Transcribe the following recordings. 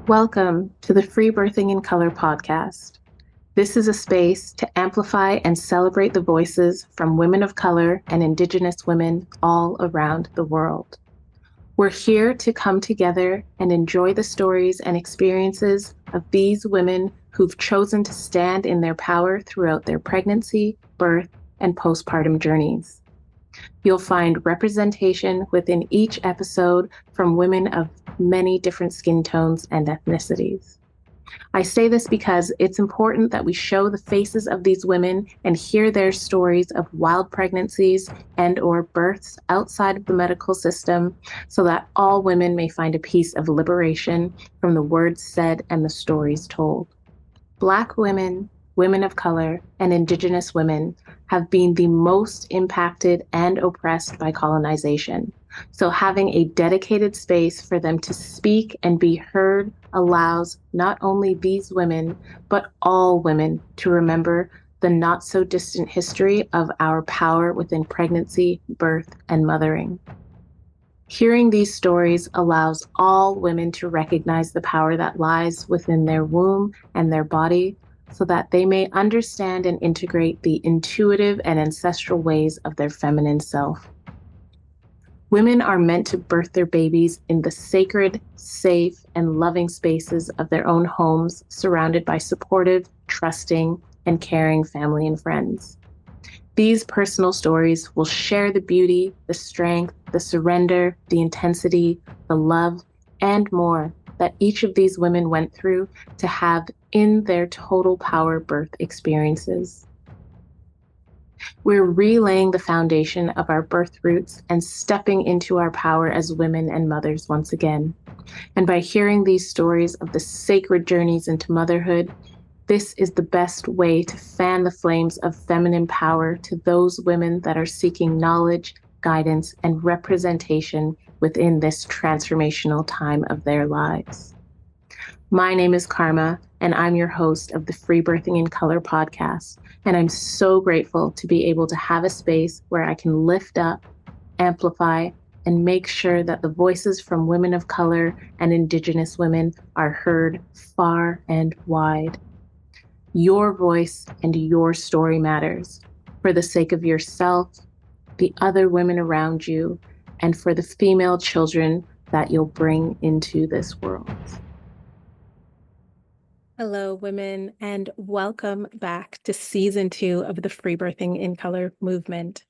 Welcome to the Freebirthing in Color podcast. This is a space to amplify and celebrate the voices from women of color and Indigenous women all around the world. We're here to come together and enjoy the stories and experiences of these women who've chosen to stand in their power throughout their pregnancy, birth, and postpartum journeys. You'll find representation within each episode from women of many different skin tones and ethnicities. I say this because it's important that we show the faces of these women and hear their stories of wild pregnancies and or births outside of the medical system so that all women may find a piece of liberation from the words said and the stories told. Black women, women of color, and Indigenous women have been the most impacted and oppressed by colonization. So having a dedicated space for them to speak and be heard allows not only these women, but all women to remember the not so distant history of our power within pregnancy, birth, and mothering. Hearing these stories allows all women to recognize the power that lies within their womb and their body so that they may understand and integrate the intuitive and ancestral ways of their feminine self. Women are meant to birth their babies in the sacred, safe, and loving spaces of their own homes, surrounded by supportive, trusting, and caring family and friends. These personal stories will share the beauty, the strength, the surrender, the intensity, the love, and more that each of these women went through to have in their total power birth experiences. We're relaying the foundation of our birth roots and stepping into our power as women and mothers once again. And by hearing these stories of the sacred journeys into motherhood, this is the best way to fan the flames of feminine power to those women that are seeking knowledge, guidance, and representation within this transformational time of their lives. My name is Karma, and I'm your host of the Freebirthing in Color podcast. And I'm so grateful to be able to have a space where I can lift up, amplify, and make sure that the voices from women of color and Indigenous women are heard far and wide. Your voice and your story matters for the sake of yourself, the other women around you, and for the female children that you'll bring into this world. Hello, women, and welcome back to season 2 of the Freebirthing in Color movement.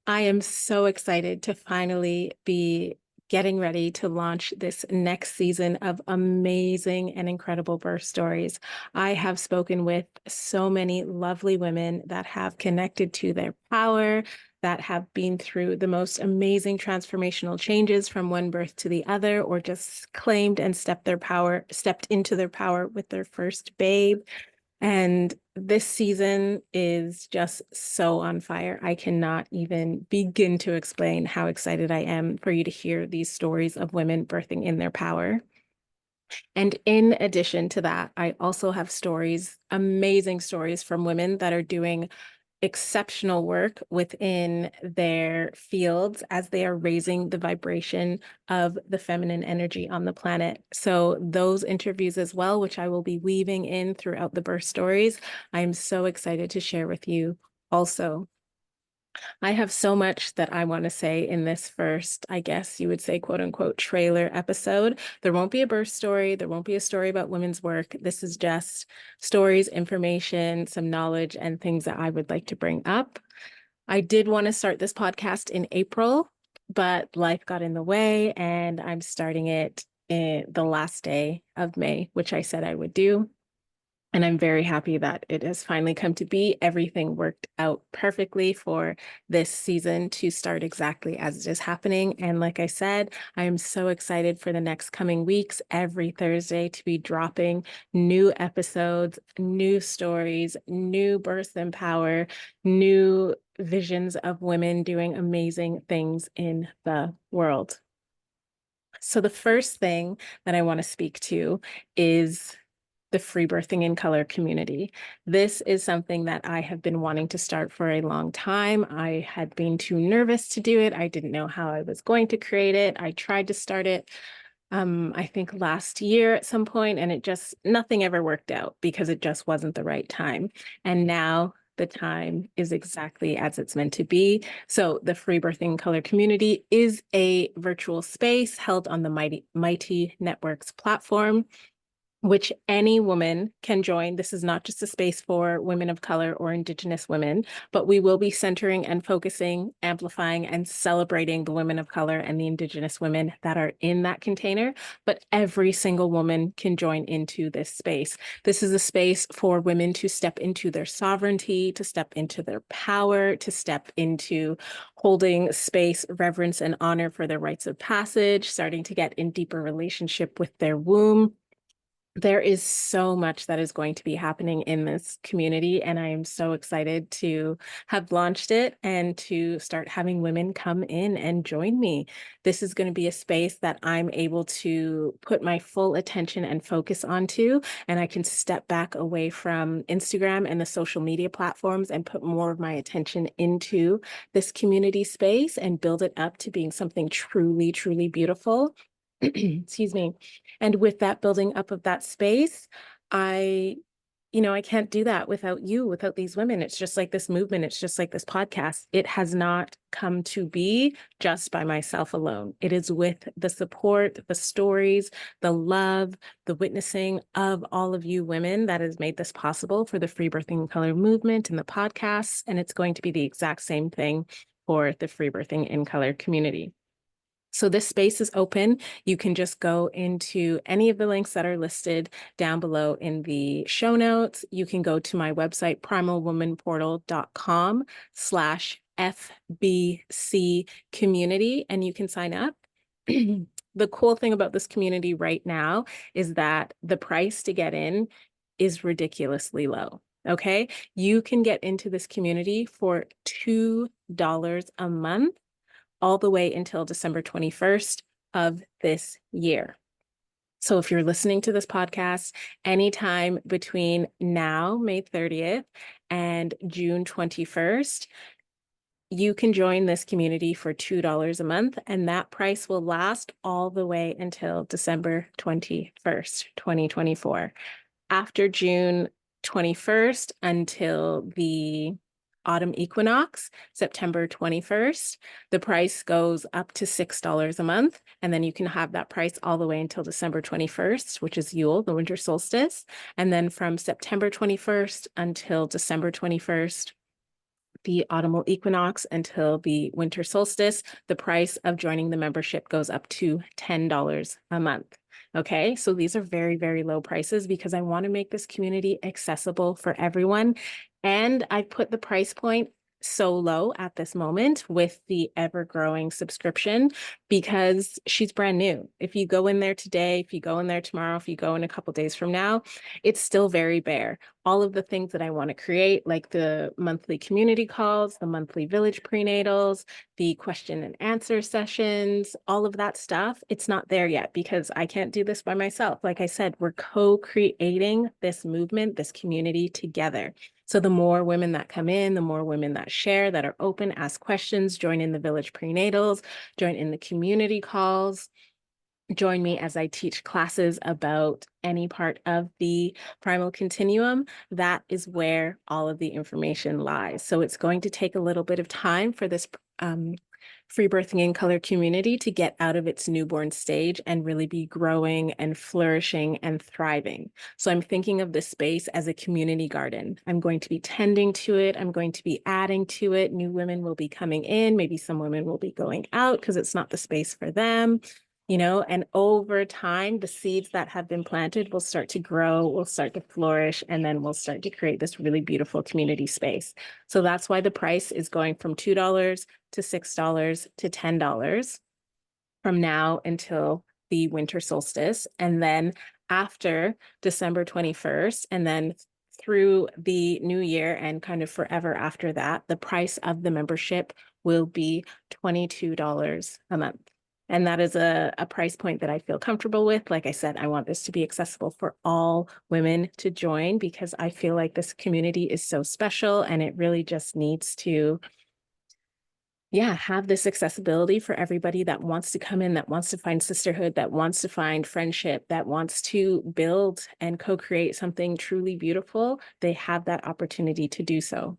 I am so excited to finally be getting ready to launch this next season of amazing and incredible birth stories. I have spoken with so many lovely women that have connected to their power, that have been through the most amazing transformational changes from one birth to the other, or just claimed and stepped into their power with their first babe. And this season is just so on fire. I cannot even begin to explain how excited I am for you to hear these stories of women birthing in their power. And in addition to that, I also have stories, amazing stories from women that are doing exceptional work within their fields as they are raising the vibration of the feminine energy on the planet. So those interviews as well, which I will be weaving in throughout the birth stories, I'm so excited to share with you also. I have so much that I want to say in this first, I guess you would say, quote unquote, trailer episode. There won't be a birth story. There won't be a story about women's work. This is just stories, information, some knowledge, and things that I would like to bring up. I did want to start this podcast in April, but life got in the way, and I'm starting it in the last day of May, which I said I would do. And I'm very happy that it has finally come to be. Everything worked out perfectly for this season to start exactly as it is happening. And like I said, I am so excited for the next coming weeks, every Thursday, to be dropping new episodes, new stories, new births in power, new visions of women doing amazing things in the world. So the first thing that I want to speak to is the Freebirthing in Color community. This is something that I have been wanting to start for a long time. I had been too nervous to do it. I didn't know how I was going to create it. I tried to start it I think last year at some point, and nothing ever worked out because it just wasn't the right time. And now the time is exactly as it's meant to be. So the Freebirthing Color community is a virtual space held on the Mighty Networks platform, which any woman can join. This is not just a space for women of color or Indigenous women, but we will be centering and focusing, amplifying, and celebrating the women of color and the Indigenous women that are in that container. But every single woman can join into this space. This is a space for women to step into their sovereignty, to step into their power, to step into holding space, reverence, and honor for their rites of passage, starting to get in deeper relationship with their womb. There is so much that is going to be happening in this community, and I am so excited to have launched it and to start having women come in and join me. This is going to be a space that I'm able to put my full attention and focus onto, and I can step back away from Instagram and the social media platforms and put more of my attention into this community space and build it up to being something truly, truly beautiful. Excuse me. And with that building up of that space, I, I can't do that without you, without these women. It's just like this movement. It's just like this podcast. It has not come to be just by myself alone. It is with the support, the stories, the love, the witnessing of all of you women that has made this possible for the Free Birthing in Color movement and the podcasts. And it's going to be the exact same thing for the Free Birthing in Color community. So this space is open. You can just go into any of the links that are listed down below in the show notes. You can go to my website, primalwomanportal.com/FBC community, and you can sign up. The cool thing about this community right now is that the price to get in is ridiculously low. Okay. You can get into this community for $2 a month all the way until December 21st of this year. So if you're listening to this podcast anytime between now, May 30th, and June 21st, you can join this community for $2 a month, and that price will last all the way until December 21st, 2024. After June 21st until the autumn equinox, September 21st, the price goes up to $6 a month. And then you can have that price all the way until December 21st, which is Yule, the winter solstice. And then from September 21st until December 21st, the autumnal equinox until the winter solstice, the price of joining the membership goes up to $10 a month. Okay, so these are very, very low prices because I want to make this community accessible for everyone. And I put the price point so low at this moment with the ever-growing subscription because she's brand new. If you go in there today, if you go in there tomorrow, if you go in a couple days from now, it's still very bare. All of the things that I want to create, like the monthly community calls, the monthly village prenatals, the question and answer sessions, all of that stuff, it's not there yet because I can't do this by myself. Like I said, we're co-creating this movement, this community together. So the more women that come in, the more women that share, that are open, ask questions, join in the village prenatals, join in the community calls, join me as I teach classes about any part of the primal continuum. That is where all of the information lies. So it's going to take a little bit of time for this Free Birthing in Color community to get out of its newborn stage and really be growing and flourishing and thriving. So I'm thinking of this space as a community garden. I'm going to be tending to it. I'm going to be adding to it. New women will be coming in. Maybe some women will be going out because it's not the space for them. And over time, the seeds that have been planted will start to grow, will start to flourish, and then we'll start to create this really beautiful community space. So that's why the price is going from $2 to $6 to $10 from now until the winter solstice. And then after December 21st, and then through the new year and kind of forever after that, the price of the membership will be $22 a month. And that is a price point that I feel comfortable with. Like I said, I want this to be accessible for all women to join because I feel like this community is so special and it really just needs to yeah, have this accessibility for everybody that wants to come in, that wants to find sisterhood, that wants to find friendship, that wants to build and co-create something truly beautiful. They have that opportunity to do so.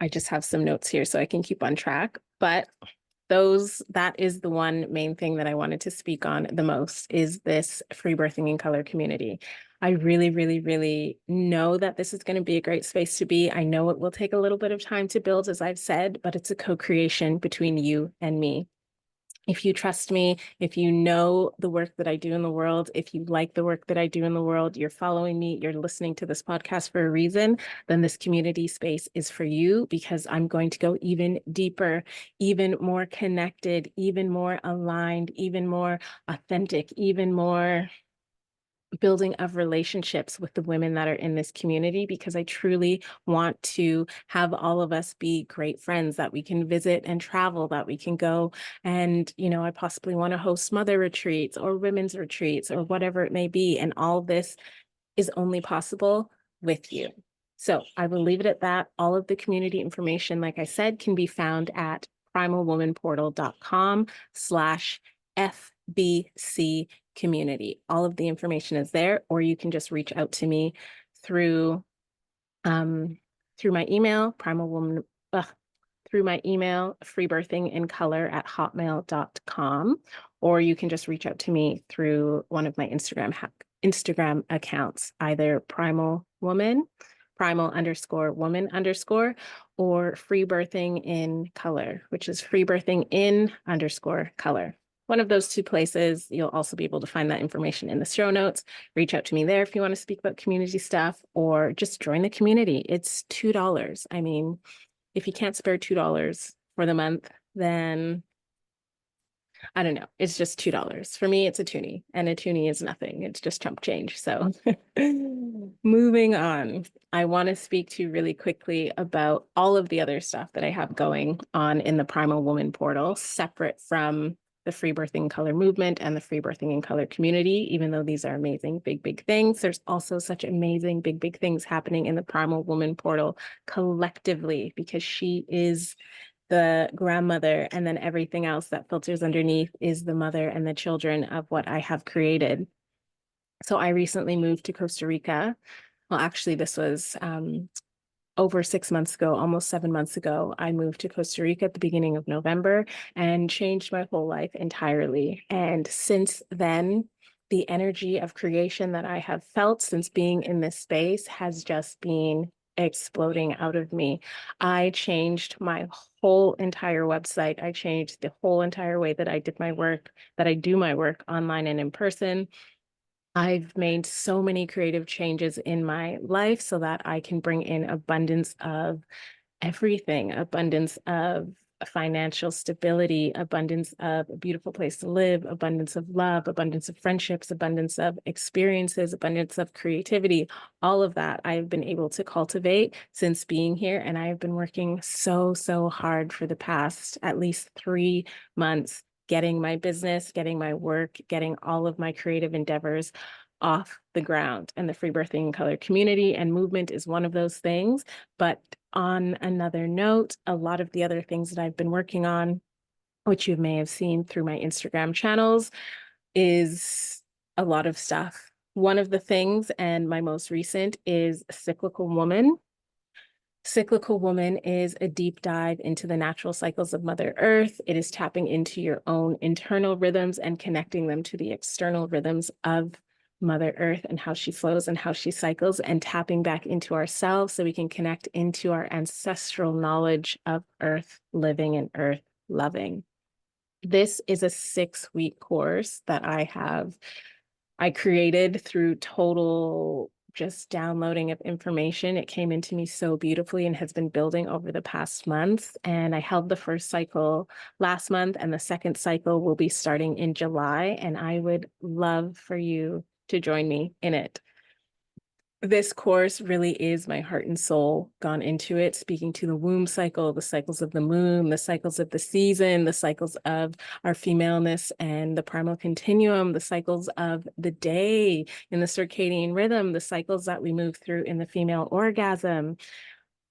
I just have some notes here so I can keep on track. But that is the one main thing that I wanted to speak on the most is this free birthing in color community. I really, really, really know that this is going to be a great space to be. I know it will take a little bit of time to build, as I've said, but it's a co-creation between you and me. If you trust me, if you know the work that I do in the world, if you like the work that I do in the world, you're following me, you're listening to this podcast for a reason, then this community space is for you because I'm going to go even deeper, even more connected, even more aligned, even more authentic, even more building of relationships with the women that are in this community because I truly want to have all of us be great friends that we can visit and travel, that we can go and, I possibly want to host mother retreats or women's retreats or whatever it may be. And all this is only possible with you. So I will leave it at that. All of the community information, like I said, can be found at primalwomanportal.com/FBC community. All of the information is there, or you can just reach out to me through um, through my email, through my email, freebirthingincolor@hotmail.com, or you can just reach out to me through one of my Instagram accounts, either primal_woman_, or freebirthing in color, which is freebirthing in_color. One of those two places. You'll also be able to find that information in the show notes. Reach out to me there if you want to speak about community stuff or just join the community. It's $2. I mean, if you can't spare $2 for the month, then I don't know. It's just $2. For me, it's a toonie, and a toonie is nothing. It's just chump change. So moving on, I want to speak to you really quickly about all of the other stuff that I have going on in the Primal Woman portal, separate from the Free Birthing Color movement and the Free Birthing in Color community. Even though these are amazing, big, big things, there's also such amazing, big, big things happening in the Primal Woman portal collectively because she is the grandmother, and then everything else that filters underneath is the mother and the children of what I have created. So I recently moved to Costa Rica. Well, actually, this was over 6 months ago, almost 7 months ago. I moved to Costa Rica at the beginning of November and changed my whole life entirely. And since then, the energy of creation that I have felt since being in this space has just been exploding out of me. I changed my whole entire website. I changed the whole entire way that I did my work, that I do my work online and in person. I've made so many creative changes in my life so that I can bring in abundance of everything, abundance of financial stability, abundance of a beautiful place to live, abundance of love, abundance of friendships, abundance of experiences, abundance of creativity. All of that I've been able to cultivate since being here. And I have been working so, so hard for the past at least 3 months, getting my business, getting my work, getting all of my creative endeavors off the ground. And the Free Birthing Color community and movement is one of those things. But on another note, a lot of the other things that I've been working on, which you may have seen through my Instagram channels, is a lot of stuff. One of the things, and my most recent, is Cyclical Woman. Cyclical Woman is a deep dive into the natural cycles of Mother Earth. It is tapping into your own internal rhythms and connecting them to the external rhythms of Mother Earth and how she flows and how she cycles, and tapping back into ourselves so we can connect into our ancestral knowledge of Earth living and Earth loving. This is a 6-week course that I created through total just downloading of information. It came into me so beautifully and has been building over the past month. And I held the first cycle last month, and the second cycle will be starting in July. And I would love for you to join me in it. This course really is my heart and soul gone into it, speaking to the womb cycle, the cycles of the moon, the cycles of the season, the cycles of our femaleness and the primal continuum, the cycles of the day in the circadian rhythm, the cycles that we move through in the female orgasm.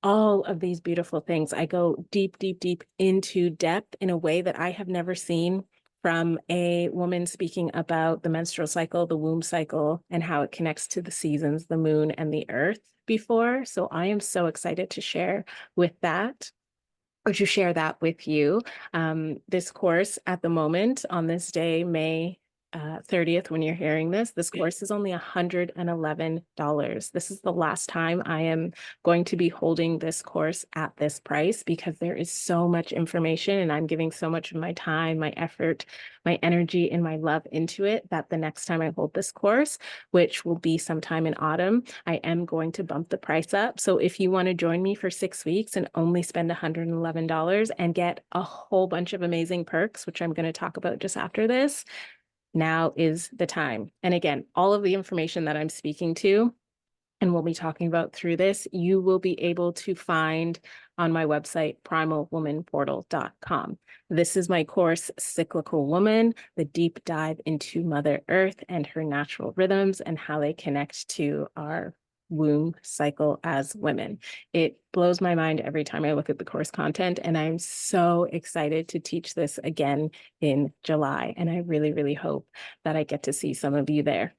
All of these beautiful things. I go deep, deep, deep into depth in a way that I have never seen from a woman speaking about the menstrual cycle, the womb cycle, and how it connects to the seasons, the moon, and the earth before. So I am so excited to share with that or to share that with you. This course at the moment on this day, May 30th, when you're hearing this course is only $111. This is the last time I am going to be holding this course at this price because there is so much information and I'm giving so much of my time, my effort, my energy, and my love into it that the next time I hold this course, which will be sometime in autumn, I am going to bump the price up. So if you want to join me for 6 weeks and only spend $111 and get a whole bunch of amazing perks, which I'm going to talk about just after this, now is the time. And again, all of the information that I'm speaking to and we'll be talking about through this, you will be able to find on my website, primalwomanportal.com. This is my course, Cyclical Woman, the deep dive into Mother Earth and her natural rhythms and how they connect to our womb cycle as women. It blows my mind every time I look at the course content, and I'm so excited to teach this again in July. And I really, really hope that I get to see some of you there.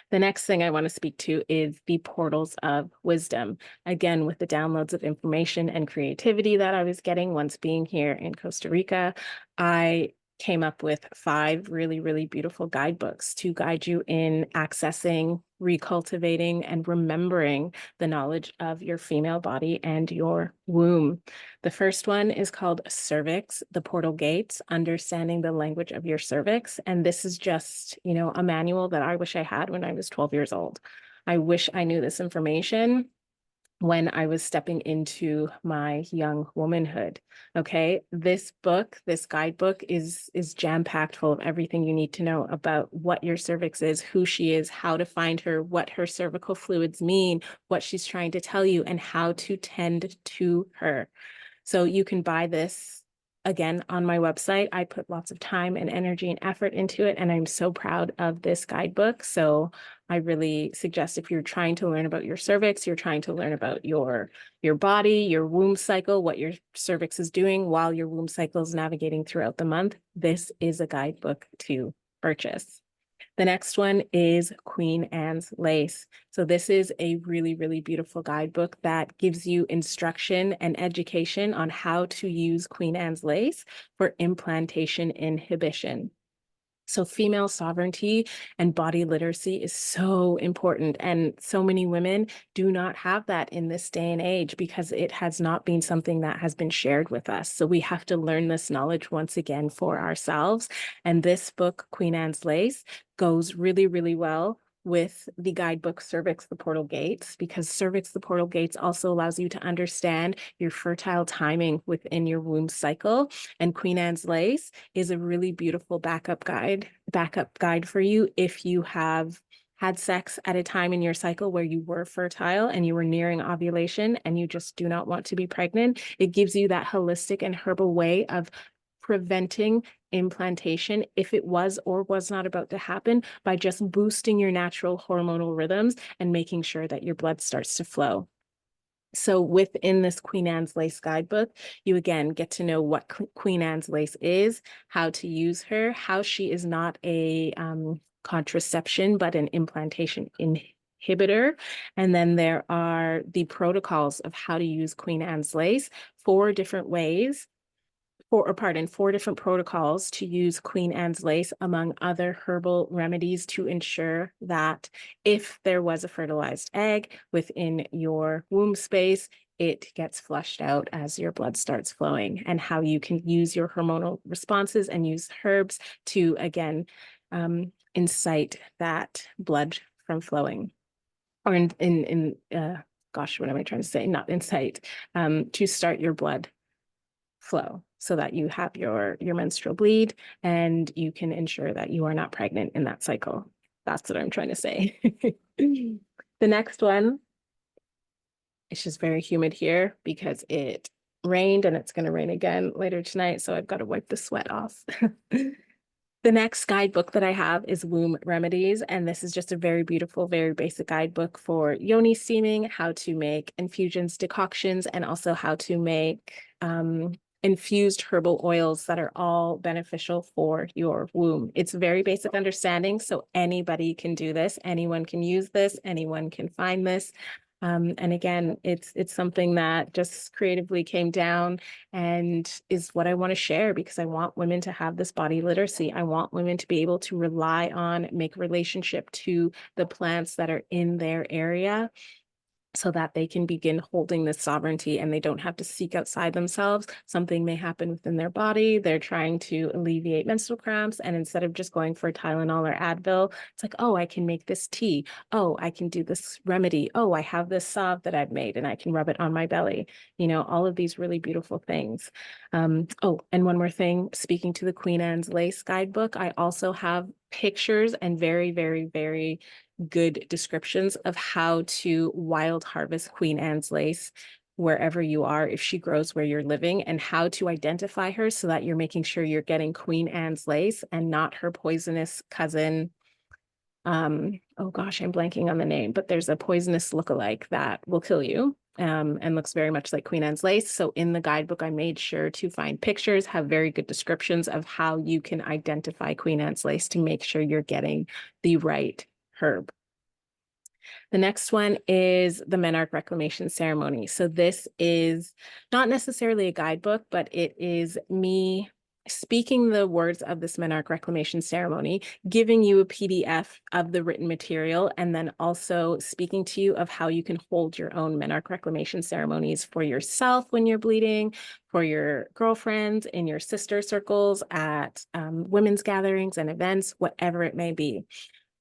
The next thing I want to speak to is the portals of wisdom. Again, with the downloads of information and creativity that I was getting once being here in Costa Rica, I came up with 5 really, really beautiful guidebooks to guide you in accessing, recultivating, and remembering the knowledge of your female body and your womb. The first one is called Cervix, the Portal Gates, Understanding the Language of Your Cervix. And this is just, a manual that I wish I had when I was 12 years old. I wish I knew this information when I was stepping into my young womanhood. Okay, this book, this guidebook is jam-packed full of everything you need to know about what your cervix is, who she is, how to find her, what her cervical fluids mean, what she's trying to tell you, and how to tend to her. So you can buy this again on my website. I put lots of time and energy and effort into it, and I'm so proud of this guidebook. So I really suggest if you're trying to learn about your cervix, you're trying to learn about your body, your womb cycle, what your cervix is doing while your womb cycle is navigating throughout the month, this is a guidebook to purchase. The next one is Queen Anne's Lace. So this is a really, really beautiful guidebook that gives you instruction and education on how to use Queen Anne's Lace for implantation inhibition. So female sovereignty and body literacy is so important. And so many women do not have that in this day and age because it has not been something that has been shared with us. So we have to learn this knowledge once again for ourselves. And this book, Queen Anne's Lace, goes really, really well with the guidebook Cervix, the Portal Gates, because Cervix, the Portal Gates also allows you to understand your fertile timing within your womb cycle. And Queen Anne's Lace is a really beautiful backup guide for you if you have had sex at a time in your cycle where you were fertile and you were nearing ovulation and you just do not want to be pregnant. It gives you that holistic and herbal way of preventing implantation if it was or was not about to happen by just boosting your natural hormonal rhythms and making sure that your blood starts to flow. So within this Queen Anne's Lace guidebook, you again get to know what Queen Anne's Lace is, how to use her, how she is not a contraception, but an implantation inhibitor. And then there are the protocols of how to use Queen Anne's Lace, 4 different ways 4 different protocols to use Queen Anne's Lace, among other herbal remedies, to ensure that if there was a fertilized egg within your womb space, it gets flushed out as your blood starts flowing, and how you can use your hormonal responses and use herbs to, again, incite that blood from flowing. Or gosh, what am I trying to say? Not incite, to start your blood flow so that you have your menstrual bleed and you can ensure that you are not pregnant in that cycle. That's what I'm trying to say. The next one, it's just very humid here because it rained and it's going to rain again later tonight. So I've got to wipe the sweat off. The next guidebook that I have is Womb Remedies, and this is just a very beautiful, very basic guidebook for yoni steaming, how to make infusions, decoctions, and also how to make infused herbal oils that are all beneficial for your womb. It's very basic understanding, so anybody can do this. Anyone can use this. Anyone can find this. And again, it's something that just creatively came down and is what I want to share because I want women to have this body literacy. I want women to be able to rely on, make relationship to the plants that are in their area, so that they can begin holding this sovereignty and they don't have to seek outside themselves. Something may happen within their body. They're trying to alleviate menstrual cramps. And instead of just going for Tylenol or Advil, it's like, oh, I can make this tea. Oh, I can do this remedy. Oh, I have this salve that I've made and I can rub it on my belly. You know, all of these really beautiful things. Oh, and one more thing, speaking to the Queen Anne's Lace guidebook, I also have pictures and very, very, very good descriptions of how to wild harvest Queen Anne's lace wherever you are, if she grows where you're living, and how to identify her so that you're making sure you're getting Queen Anne's lace and not her poisonous cousin. Oh gosh, I'm blanking on the name, but there's a poisonous lookalike that will kill you. And looks very much like Queen Anne's lace. So in the guidebook, I made sure to find pictures, have very good descriptions of how you can identify Queen Anne's lace to make sure you're getting the right herb. The next one is the Menarche Reclamation Ceremony. So this is not necessarily a guidebook, but it is me speaking the words of this Menarche Reclamation Ceremony, giving you a PDF of the written material, and then also speaking to you of how you can hold your own Menarche Reclamation ceremonies for yourself when you're bleeding, for your girlfriends, in your sister circles, at women's gatherings and events, whatever it may be.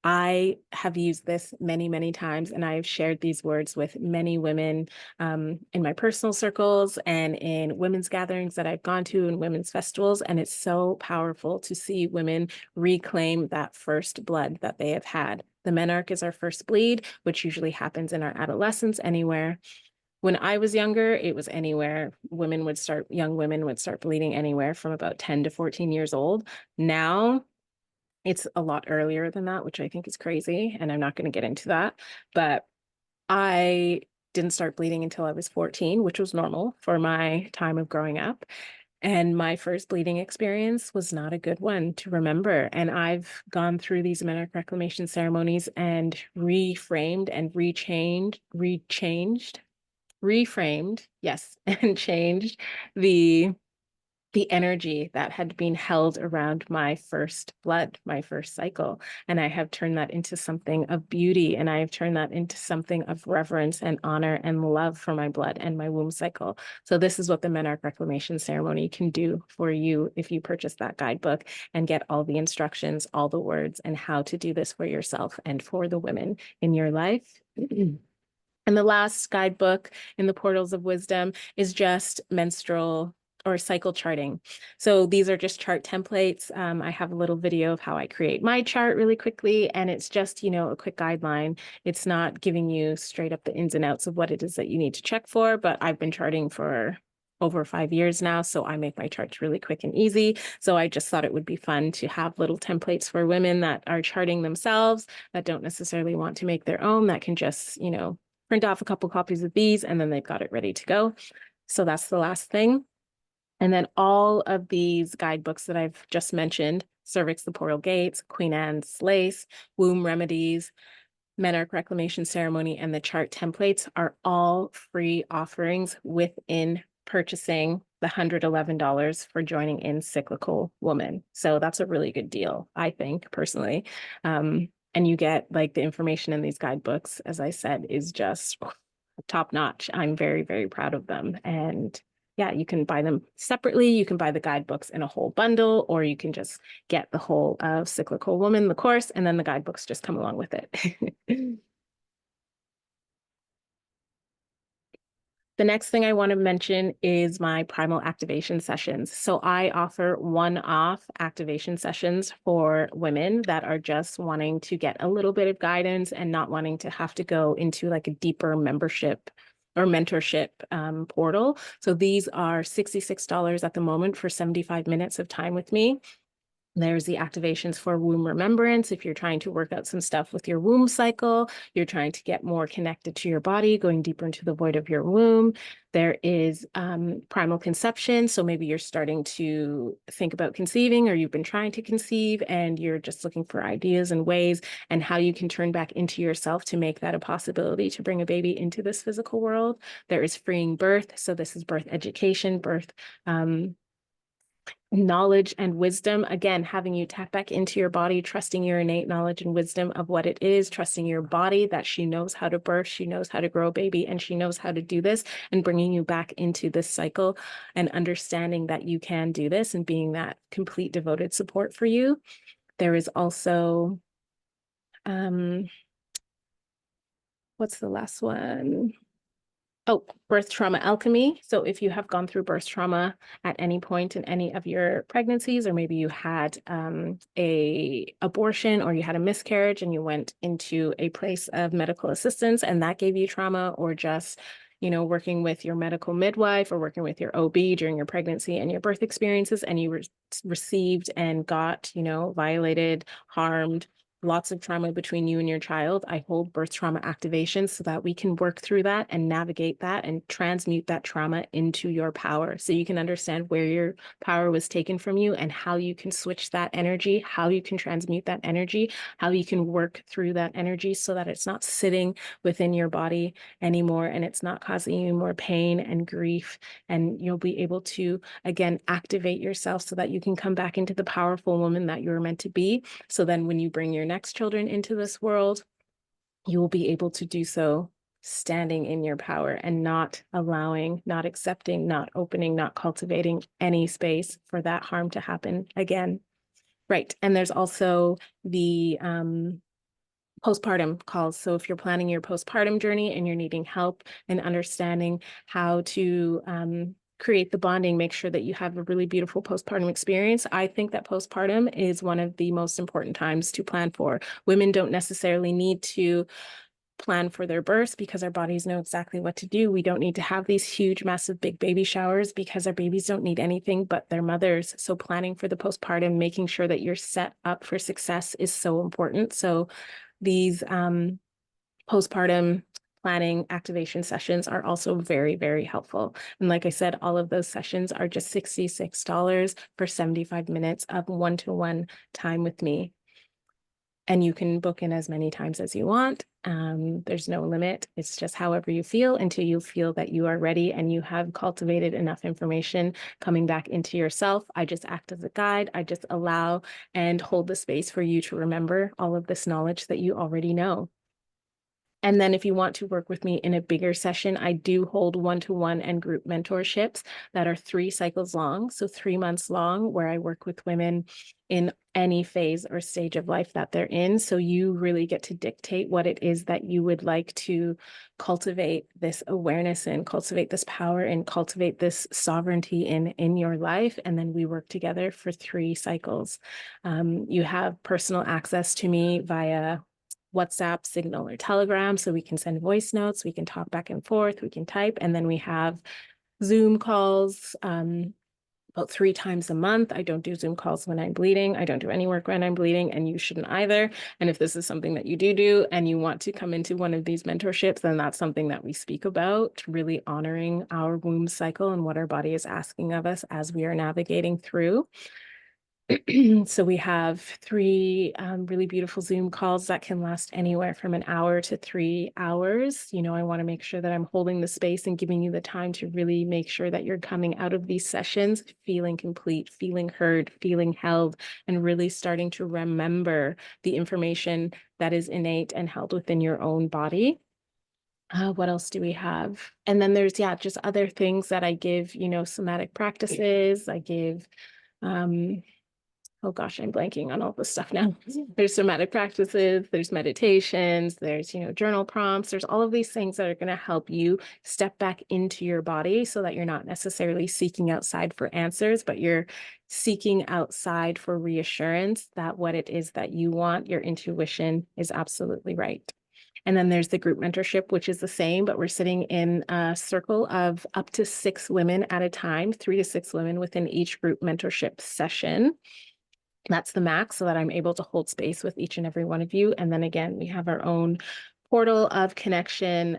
I have used this many, many times, and I've shared these words with many women in my personal circles and in women's gatherings that I've gone to and women's festivals. And it's so powerful to see women reclaim that first blood that they have had. The menarche is our first bleed, which usually happens in our adolescence anywhere. When I was younger, it was anywhere. Young women would start bleeding anywhere from about 10 to 14 years old. Now, it's a lot earlier than that, which I think is crazy, and I'm not going to get into that. But I didn't start bleeding until I was 14, which was normal for my time of growing up. And my first bleeding experience was not a good one to remember. And I've gone through these menarche reclamation ceremonies and reframed and reframed, yes, and changed the energy that had been held around my first blood, my first cycle. And I have turned that into something of beauty. And I have turned that into something of reverence and honor and love for my blood and my womb cycle. So this is what the Menarche Reclamation Ceremony can do for you if you purchase that guidebook and get all the instructions, all the words, and how to do this for yourself and for the women in your life. And the last guidebook in the Portals of Wisdom is just menstrual or cycle charting. So these are just chart templates. I have a little video of how I create my chart really quickly, and it's just, a quick guideline. It's not giving you straight up the ins and outs of what it is that you need to check for, but I've been charting for over 5 years now, so I make my charts really quick and easy. So I just thought it would be fun to have little templates for women that are charting themselves, that don't necessarily want to make their own, that can just, print off a couple copies of these, and then they've got it ready to go. So that's the last thing. And then all of these guidebooks that I've just mentioned, Cervix, the Portal Gates, Queen Anne's Lace, Womb Remedies, Menarche Reclamation Ceremony, and the chart templates are all free offerings within purchasing the $111 for joining in Cyclical Woman. So that's a really good deal, I think, personally. And you get the information in these guidebooks, as I said, is just top notch. I'm very, very proud of them. And yeah, you can buy them separately. You can buy the guidebooks in a whole bundle, or you can just get the whole of Cyclical Woman, the course, and then the guidebooks just come along with it. The next thing I want to mention is my primal activation sessions. So I offer one-off activation sessions for women that are just wanting to get a little bit of guidance and not wanting to have to go into like a deeper membership or mentorship portal. So these are $66 at the moment for 75 minutes of time with me. There's the activations for womb remembrance. If you're trying to work out some stuff with your womb cycle, you're trying to get more connected to your body, going deeper into the void of your womb. There is primal conception. So maybe you're starting to think about conceiving, or you've been trying to conceive and you're just looking for ideas and ways and how you can turn back into yourself to make that a possibility to bring a baby into this physical world. There is freeing birth. So this is birth education, birth knowledge and wisdom. Again, having you tap back into your body, trusting your innate knowledge and wisdom of what it is, trusting your body that she knows how to birth, she knows how to grow a baby, and she knows how to do this, and bringing you back into this cycle and understanding that you can do this and being that complete devoted support for you. There is also, what's the last one? Oh, birth trauma alchemy. So if you have gone through birth trauma at any point in any of your pregnancies, or maybe you had a abortion or you had a miscarriage and you went into a place of medical assistance and that gave you trauma, or just, working with your medical midwife or working with your OB during your pregnancy and your birth experiences, and you received and got, violated, harmed, lots of trauma between you and your child, I hold birth trauma activations so that we can work through that and navigate that and transmute that trauma into your power, so you can understand where your power was taken from you and how you can switch that energy, how you can transmute that energy, how you can work through that energy so that it's not sitting within your body anymore and it's not causing you more pain and grief. And you'll be able to, again, activate yourself so that you can come back into the powerful woman that you're meant to be. So then when you bring your next children into this world, you will be able to do so standing in your power and not allowing, not accepting, not opening, not cultivating any space for that harm to happen again. Right. And there's also the postpartum calls. So if you're planning your postpartum journey and you're needing help in understanding how to create the bonding, make sure that you have a really beautiful postpartum experience. I think that postpartum is one of the most important times to plan for. Women don't necessarily need to plan for their births because our bodies know exactly what to do. We don't need to have these huge, massive, big baby showers because our babies don't need anything but their mothers. So planning for the postpartum, making sure that you're set up for success is so important. So these postpartum planning activation sessions are also very, very helpful. And like I said, all of those sessions are just $66 for 75 minutes of one-to-one time with me. And you can book in as many times as you want. There's no limit. It's just however you feel until you feel that you are ready and you have cultivated enough information coming back into yourself. I just act as a guide. I just allow and hold the space for you to remember all of this knowledge that you already know. And then if you want to work with me in a bigger session, I do hold one-to-one and group mentorships that are 3 cycles long, so 3 months long, where I work with women in any phase or stage of life that they're in. So you really get to dictate what it is that you would like to cultivate this awareness in, cultivate this power and cultivate this sovereignty in your life. And then we work together for 3 cycles. You have personal access to me via WhatsApp, Signal, or Telegram. So we can send voice notes, we can talk back and forth, we can type, and then we have Zoom calls about 3 times a month. I don't do Zoom calls when I'm bleeding. I don't do any work when I'm bleeding, and you shouldn't either. And if this is something that you do and you want to come into one of these mentorships, then that's something that we speak about, really honoring our womb cycle and what our body is asking of us as we are navigating through. So we have 3 really beautiful Zoom calls that can last anywhere from an hour to 3 hours. I want to make sure that I'm holding the space and giving you the time to really make sure that you're coming out of these sessions feeling complete, feeling heard, feeling held, and really starting to remember the information that is innate and held within your own body. What else do we have? And then there's, just other things that I give, somatic practices. I give oh gosh, I'm blanking on all this stuff now. There's somatic practices, there's meditations, there's, journal prompts, there's all of these things that are going to help you step back into your body so that you're not necessarily seeking outside for answers, but you're seeking outside for reassurance that what it is that you want, your intuition is absolutely right. And then there's the group mentorship, which is the same, but we're sitting in a circle of up to 6 women at a time, 3 to 6 women within each group mentorship session. That's the max, so that I'm able to hold space with each and every one of you. And then again, we have our own portal of connection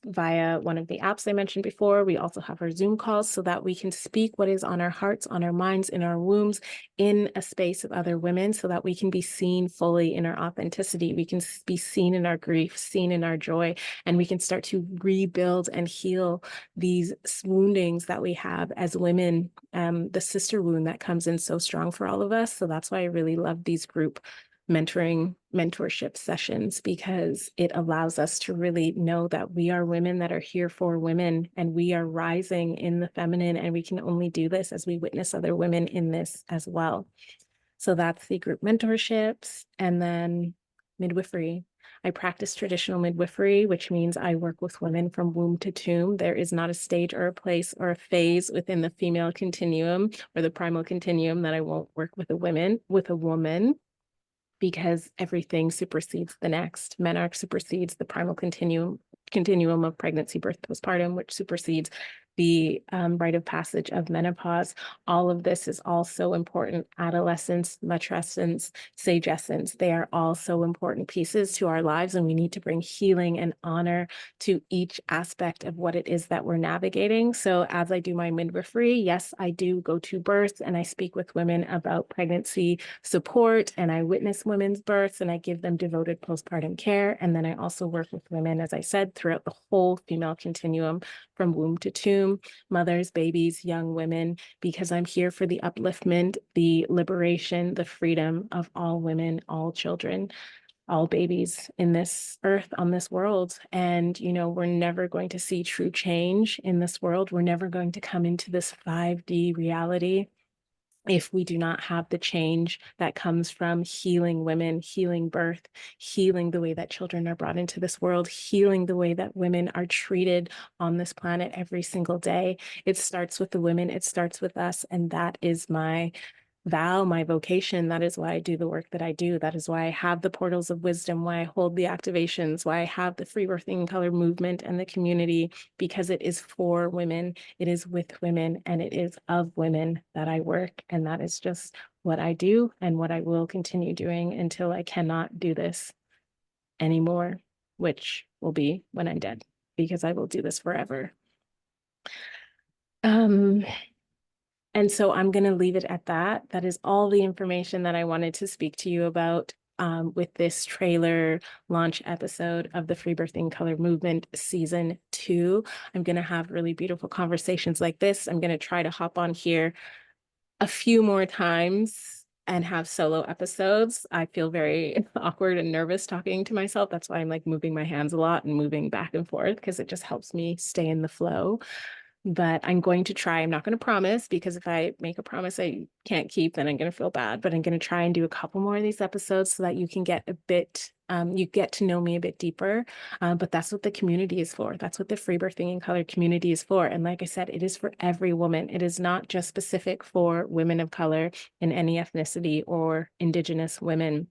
via one of the apps I mentioned before. We also have our Zoom calls so that we can speak what is on our hearts, on our minds, in our wombs, in a space of other women, so that we can be seen fully in our authenticity. We can be seen in our grief, seen in our joy, and we can start to rebuild and heal these woundings that we have as women, the sister wound that comes in so strong for all of us. So that's why I really love these group mentorship sessions, because it allows us to really know that we are women that are here for women, and we are rising in the feminine, and we can only do this as we witness other women in this as well. So that's the group mentorships. And then midwifery. I practice traditional midwifery, which means I work with women from womb to tomb. There is not a stage or a place or a phase within the female continuum or the primal continuum that I won't work with a woman, because everything supersedes the next. Menarche supersedes the primal continuum of pregnancy, birth, postpartum, which supersedes the rite of passage of menopause. All of this is all so important. Adolescence, matrescence, sagescence, they are all so important pieces to our lives, and we need to bring healing and honor to each aspect of what it is that we're navigating. So as I do my midwifery, yes, I do go to births and I speak with women about pregnancy support, and I witness women's births, and I give them devoted postpartum care. And then I also work with women, as I said, throughout the whole female continuum, from womb to tomb, mothers, babies, young women, because I'm here for the upliftment, the liberation, the freedom of all women, all children, all babies in this earth, on this world. And, we're never going to see true change in this world. We're never going to come into this 5D reality if we do not have the change that comes from healing women, healing birth, healing the way that children are brought into this world, healing the way that women are treated on this planet every single day. It starts with the women, it starts with us, and that is my vow, my vocation. That is why I do the work that I do. That is why I have the portals of wisdom, why I hold the activations, why I have the Freebirthing in Color movement and the community, because it is for women, it is with women, and it is of women that I work. And that is just what I do and what I will continue doing until I cannot do this anymore, which will be when I'm dead, because I will do this forever. And so I'm going to leave it at that. That is all the information that I wanted to speak to you about with this trailer launch episode of the Freebirthing Color Movement Season 2. I'm going to have really beautiful conversations like this. I'm going to try to hop on here a few more times and have solo episodes. I feel very awkward and nervous talking to myself. That's why I'm like moving my hands a lot and moving back and forth, because it just helps me stay in the flow. But I'm going to try. I'm not going to promise, because if I make a promise I can't keep, then I'm going to feel bad. But I'm going to try and do a couple more of these episodes so that you can get a bit, you get to know me a bit deeper. But that's what the community is for. That's what the Freebirthing in Color community is for. And like I said, it is for every woman. It is not just specific for women of color in any ethnicity or Indigenous women.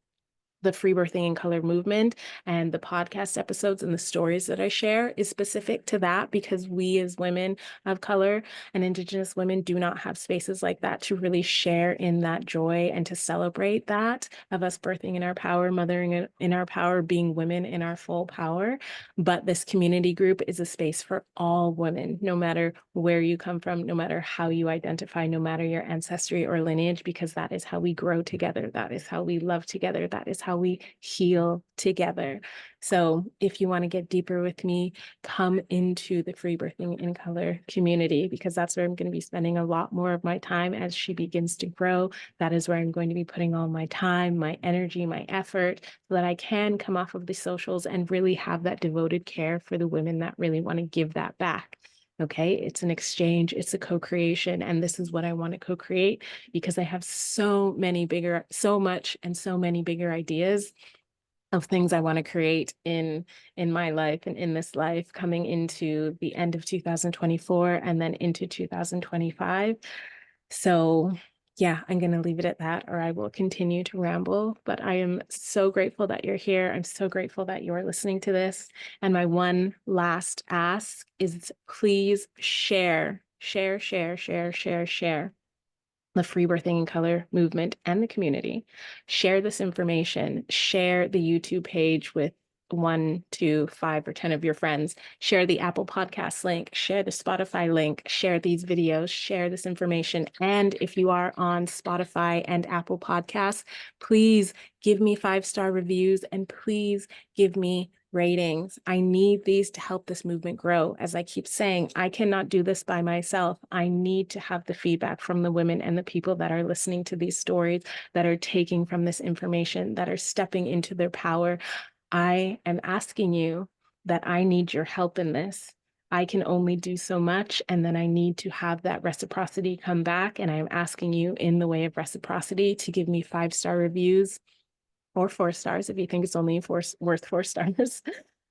The Freebirthing in Color movement and the podcast episodes and the stories that I share is specific to that, because we as women of color and Indigenous women do not have spaces like that to really share in that joy and to celebrate that of us birthing in our power, mothering in our power, being women in our full power. But this community group is a space for all women, no matter where you come from, no matter how you identify, no matter your ancestry or lineage, because that is how we grow together. That is how we love together. That is how we heal together. So if you want to get deeper with me, come into the Freebirthing in Color community, because that's where I'm going to be spending a lot more of my time as she begins to grow. That is where I'm going to be putting all my time, my energy, my effort, so that I can come off of the socials and really have that devoted care for the women that really want to give that back. Okay, it's an exchange, it's a co-creation, and this is what I want to co-create because I have so much and so many bigger ideas of things I want to create in my life and in this life coming into the end of 2024 and then into 2025. So yeah, I'm going to leave it at that, or I will continue to ramble. But I am so grateful that you're here. I'm so grateful that you're listening to this. And my one last ask is please share the Free Birthing in Color movement and the community. Share this information. Share the YouTube page with 1, 2, 5, or 10 of your friends. Share the Apple Podcast link. Share the Spotify link. Share these videos. Share this information. And if you are on Spotify and Apple Podcasts, please give me 5-star reviews and please give me ratings. I need these to help this movement grow. As I keep saying, I cannot do this by myself. I need to have the feedback from the women and the people that are listening to these stories, that are taking from this information, that are stepping into their power. I am asking you that I need your help in this. I can only do so much, and then I need to have that reciprocity come back. And I'm asking you in the way of reciprocity to give me 5-star reviews or 4 stars if you think it's only worth 4 stars,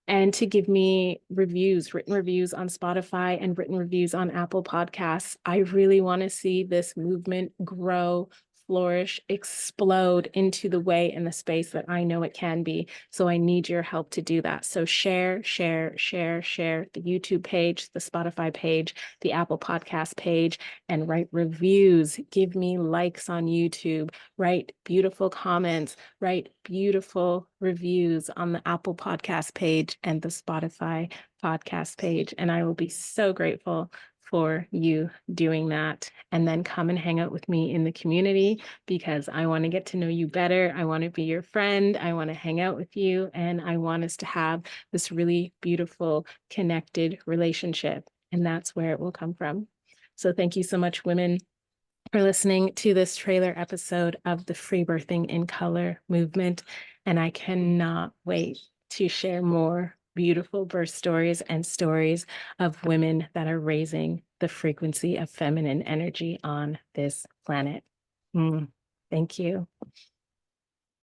and to give me reviews, written reviews on Spotify and written reviews on Apple Podcasts. I really want to see this movement grow, flourish, explode into the way and the space that I know it can be. So I need your help to do that. So share the YouTube page, the Spotify page, the Apple Podcast page, and write reviews. Give me likes on YouTube, write beautiful comments, write beautiful reviews on the Apple Podcast page and the Spotify podcast page. And I will be so grateful for you doing that. And then come and hang out with me in the community because I want to get to know you better. I want to be your friend. I want to hang out with you. And I want us to have this really beautiful, connected relationship. And that's where it will come from. So thank you so much, women, for listening to this trailer episode of the Free Birthing in Color movement. And I cannot wait to share more beautiful birth stories and stories of women that are raising the frequency of feminine energy on this planet. Thank you.